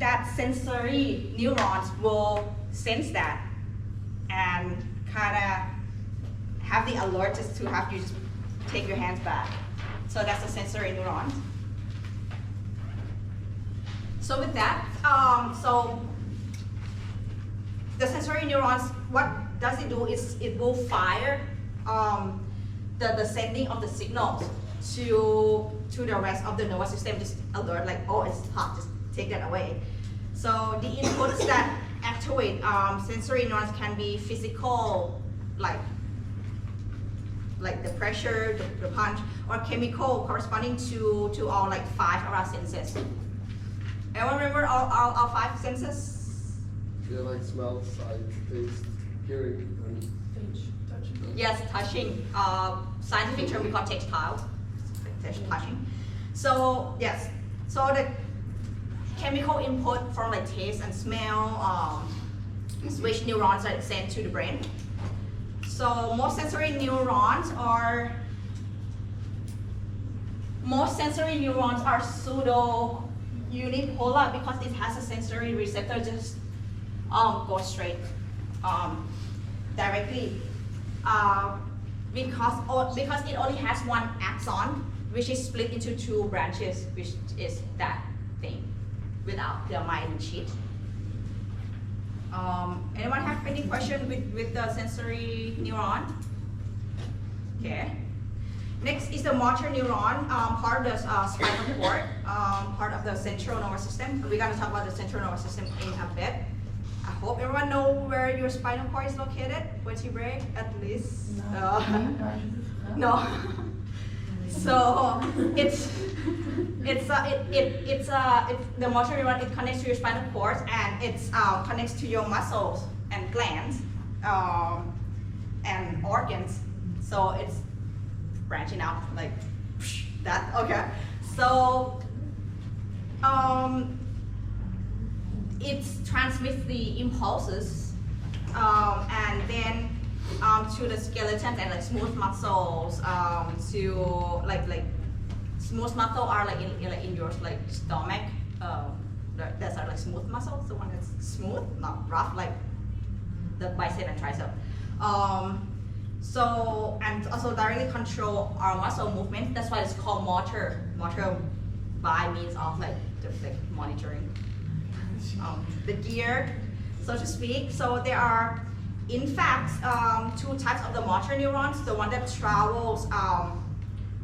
that sensory neurons will sense that and kind of have the alert just to have you just take your hands back. So that's the sensory neurons. So with that, so the sensory neurons, what does it do is it will fire the sending of the signals to the rest of the nervous system, just alert like, oh, it's hot, just take that away. So the inputs that activate sensory neurons can be physical, like the pressure, the punch, or chemical corresponding to all like 5 of our senses. Everyone remember all 5 senses? Yeah, like smell, sight, taste, hearing, and touching. Yes, touching. Scientific term we call tactile. Touching. So yes, so the chemical input from like taste and smell switch neurons are sent to the brain. So most sensory neurons are pseudo unipolar because it has a sensory receptor just go straight directly because it only has one axon, which is split into 2 branches, which is that thing without the myelin sheath. Anyone have any question with the sensory neuron? Okay. Next is the motor neuron, part of the spinal cord, part of the central nervous system. We're going to talk about the central nervous system in a bit. I hope everyone know where your spinal cord is located. Vertebrae, at least. No. So it's the motor neuron. It connects to your spinal cord and it connects to your muscles and glands and organs. So it's branching out like that. Okay. So it transmits the impulses and then to the skeleton and like smooth muscles to like smooth muscle are like in your like stomach. That's are like smooth muscles. The one that's smooth, not rough, like the bicep and tricep. So and also directly control our muscle movement. That's why it's called motor. Motor by means of like monitoring the gear, so to speak. So there are, in fact, 2 types of the motor neurons. The one that travels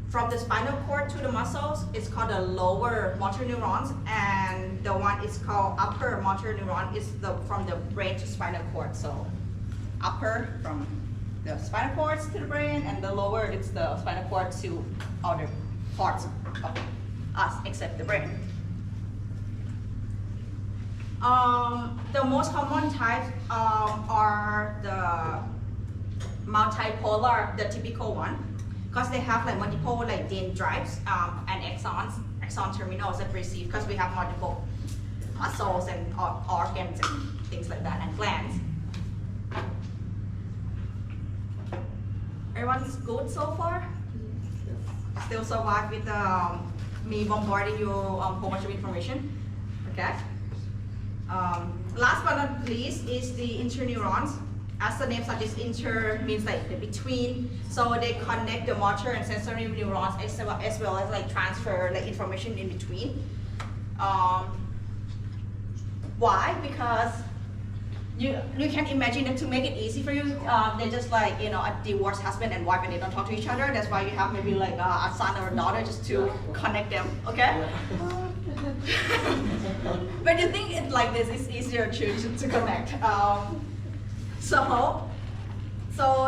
from the spinal cord to the muscles is called the lower motor neurons, and the one is called upper motor neuron is from the brain to spinal cord. So upper from the spinal cords to the brain, and the lower it's the spinal cord to other parts of us except the brain. The most common types are the multipolar, the typical one, because they have like multiple like dendrites and axon terminals that receive, because we have multiple muscles and organs and things like that, and glands. Everyone's good so far? Still survive with me bombarding you so much of information? Okay. Last but not least is the interneurons. As the name suggests, inter means like the between. So they connect the motor and sensory neurons as well as like transfer like information in between. Why? Because you can imagine that to make it easy for you, they're just like, you know, a divorced husband and wife and they don't talk to each other. That's why you have maybe like a son or a daughter just to connect them, okay? When you think it like this, it's easier to connect. So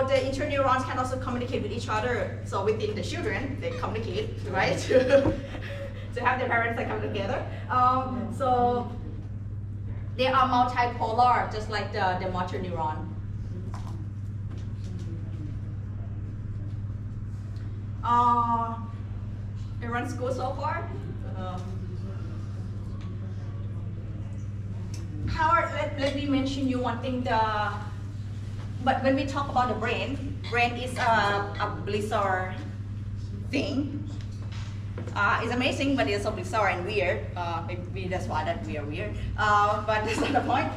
the interneurons can also communicate with each other. So within the children, they communicate, right? To have their parents like come together. So they are multipolar, just like the motor neuron. Everyone's good so far? Howard, let me mention you one thing. But when we talk about the brain is a blizzard thing. It's amazing, but it's so bizarre and weird. Maybe that's why that we are weird. But that's not the point.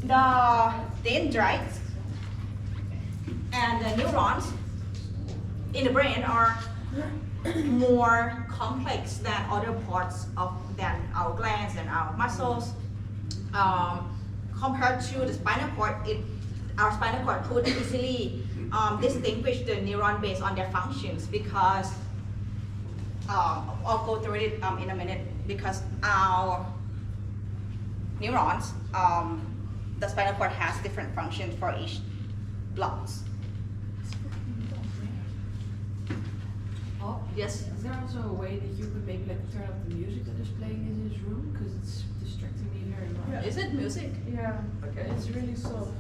The dendrites and the neurons in the brain are more complex than other parts than our glands and our muscles. Compared to the spinal cord, our spinal cord could easily distinguish the neuron based on their functions because I'll go through it in a minute, because our neurons, the spinal cord has different functions for each blocks. Oh, Yes? is there also a way that you could maybe like turn up the music that is playing in this room? Because it's distracting me very much. Is it music? Yeah. Okay. It's really soft.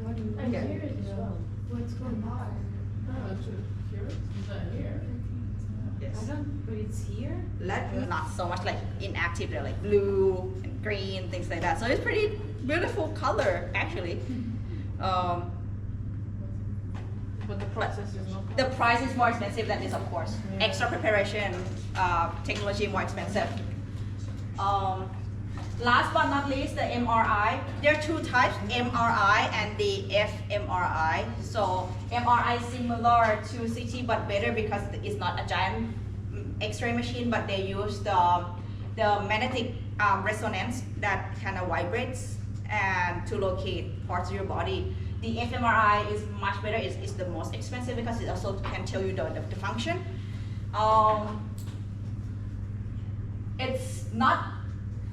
What do you I hear it as well. What's going on? Oh, to hear it? Is that here? Yes. I don't, but it's here? Not so much like inactive, they're like blue and green, things like that. So it's pretty beautiful color actually. But the process is not. The price is more expensive than this, of course. Yeah. Extra preparation, technology more expensive. Last but not least, the MRI. There are two types, MRI and the fMRI. So MRI is similar to CT but better because it's not a giant X-ray machine, but they use the magnetic resonance that kind of vibrates and to locate parts of your body. The fMRI is much better. It's the most expensive because it also can tell you the function. It's not.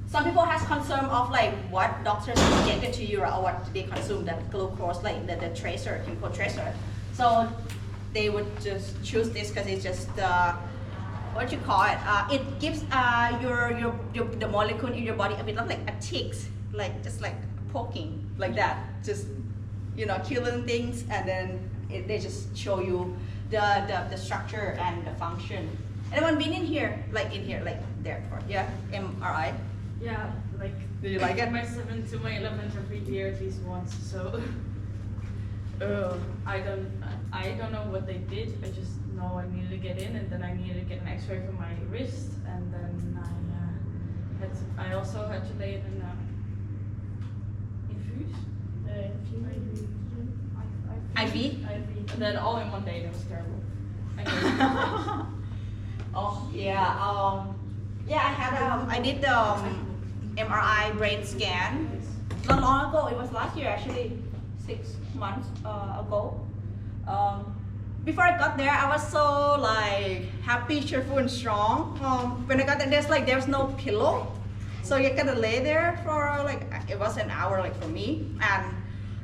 Some people has concern of like what doctors injected to you or what they consume, that glucose, like the tracer, chemical tracer. So they would just choose this because it's just what you call it. It gives the molecule in your body a bit of like a ticks, like just like poking like that, just killing things, and then they just show you the structure and the function. Anyone been in here, like there for MRI? Yeah, like. Did you like it? My 7th to my 11th every year at least once, so. I don't know what they did. I just know I needed to get in, and then I needed to get an X-ray for my wrist, and then I also had to lay it in infuse. IV? And then all in one day. That was terrible. Oh yeah. I did the MRI brain scan not long ago. It was last year actually, 6 months ago. Before I got there, I was so like happy, cheerful, and strong. When I got there, there's no pillow, so you gotta lay there for like it was an hour like for me, and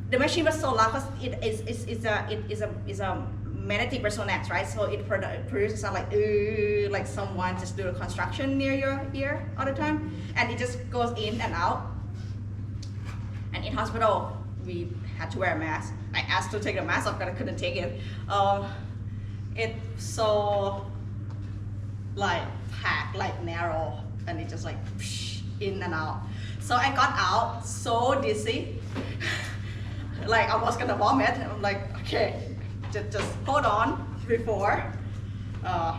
the machine was so loud because it is a magnetic resonance, right? So it produces sound like someone just do a construction near your ear all the time, and it just goes in and out. And in hospital, we had to wear a mask. I asked to take the mask off, but I couldn't take it. It's so like packed, like narrow, and it just like in and out. So I got out so dizzy, like I was gonna vomit. I'm like, okay, just hold on before.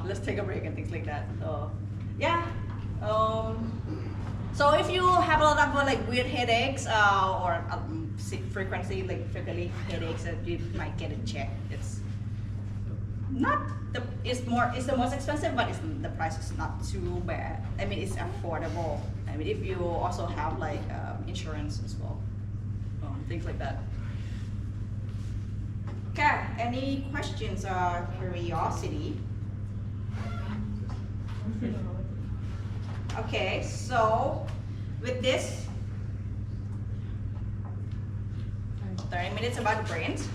Let's take a break and things like that. So yeah. So if you have a lot of like weird headaches or frequently headaches, you might get it checked. It's the most expensive, but the price is not too bad. I mean, it's affordable. I mean, if you also have like insurance as well, things like that. Okay, any questions or curiosity? Okay, so with this 30 minutes about the brains,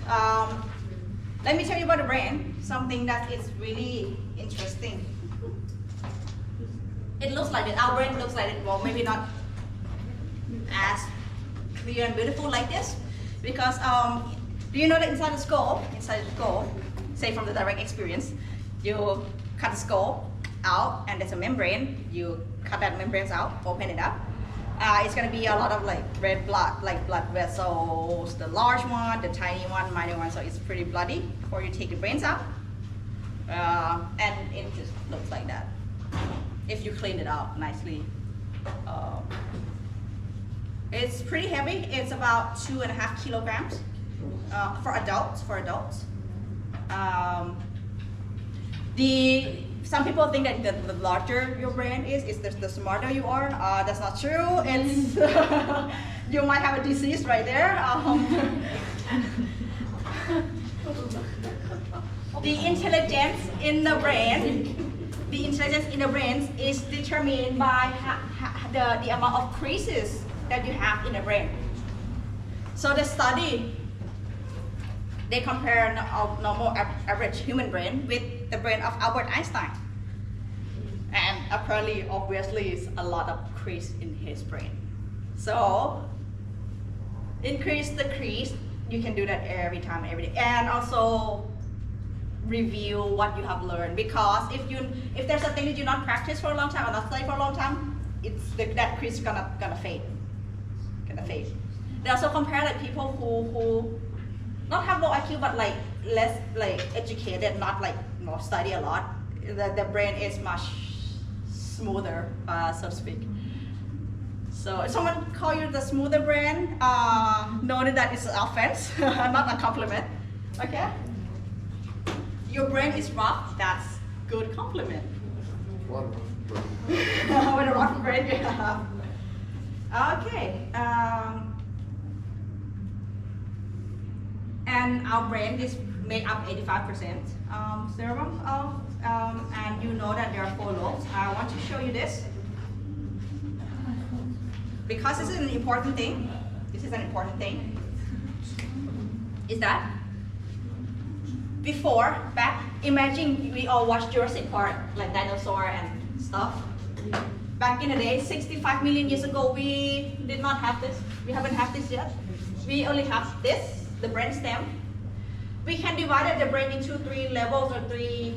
let me tell you about the brain, something that is really interesting. It looks like it, our brain looks like it, well maybe not as clear and beautiful like this, because do you know that inside the skull, say from the direct experience, you cut the skull out and there's a membrane, you cut that membrane out, open it up. It's gonna be a lot of like red blood, like blood vessels, the large one, the tiny one, minor one, so it's pretty bloody before you take the brains out. And it just looks like that if you clean it out nicely. It's pretty heavy. It's about 2.5 kilograms for adults. Some people think that the larger your brain is the smarter you are. That's not true. It's you might have a disease right there. The intelligence in the brain is determined by the amount of creases that you have in the brain. So the study, they compare a normal average human brain with the brain of Albert Einstein. And apparently, obviously, it's a lot of crease in his brain. So increase the crease. You can do that every time, every day. And also review what you have learned, because if there's a thing that you not practice for a long time or not study for a long time, that crease is gonna fade. They also compare like people who not have low IQ but like less like educated, not like study a lot. The brain is much smoother, so to speak. So if someone call you the smoother brain, know that it's an offense, not a compliment. Okay? Your brain is rough, that's good compliment. One. With a rough brain you have. Okay. And our brain is made up 85% cerebrum and you know that there are 4 lobes. I want to show you this because this is an important thing. Is that imagine we all watched Jurassic Park, like dinosaur and stuff. Back in the day, 65 million years ago, we did not have this. We haven't had this yet. We only have this, the brain stem. We can divide the brain into 3 levels or three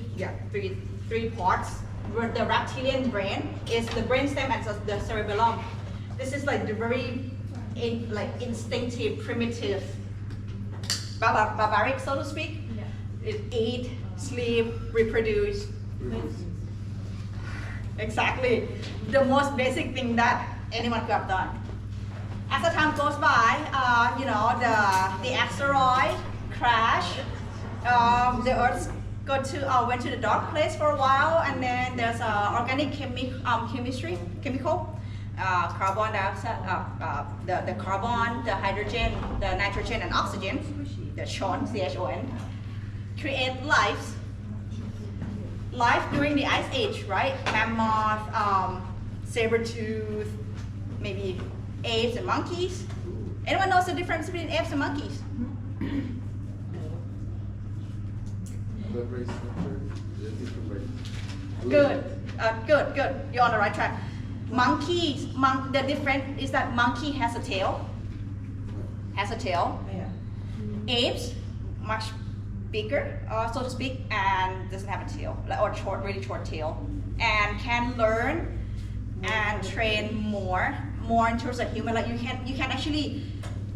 parts. Where the reptilian brain is the brain stem and the cerebellum. This is like the very instinctive, primitive, barbaric, so to speak. It eat, sleep, reproduce. Exactly. The most basic thing that anyone could have done. As the time goes by, the asteroid crash, the Earth went to the dark place for a while, and then there's organic chemical, carbon dioxide, the carbon, the hydrogen, the nitrogen, and oxygen, the CHON, create life during the Ice Age, right? Mammoth, saber-tooth, maybe apes and monkeys. Anyone knows the difference between apes and monkeys? The brain structure, the different brain. Good. You're on the right track. Monkeys, the difference is that monkey has a tail. Yeah. Apes, much bigger, so to speak, and doesn't have a tail, or really short tail, and can learn and train more in terms of human. Like you can actually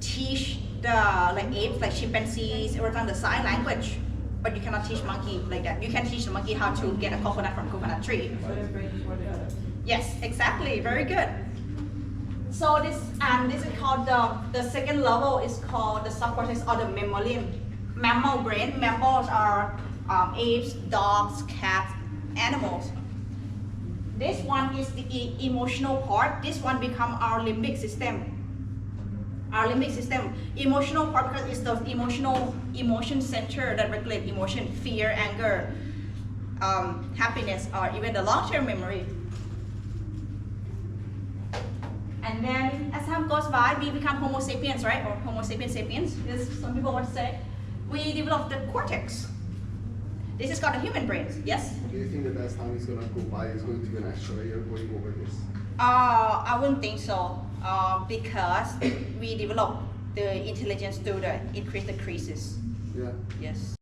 teach the apes, like chimpanzees, or the sign language, but you cannot teach monkey like that. You can teach the monkey how to get a coconut from a coconut tree. Yes, exactly. Very good. So this is called the second level is called the subcortex or the mammalian. Mammal brain. Mammals are apes, dogs, cats, animals. This one is the emotional part. This one become our limbic system. Emotional part because it's the emotion center that regulate emotion, fear, anger, happiness, or even the long-term memory. And then as time goes by, we become Homo sapiens, right? Or Homo sapiens sapiens, as some people want to say. We develop the cortex. This is called the human brain, yes? Do you think that as time is going to go by, it's going to be an asteroid going over this? I wouldn't think so, because we develop the intelligence through the increase the creases. Yeah. Yes.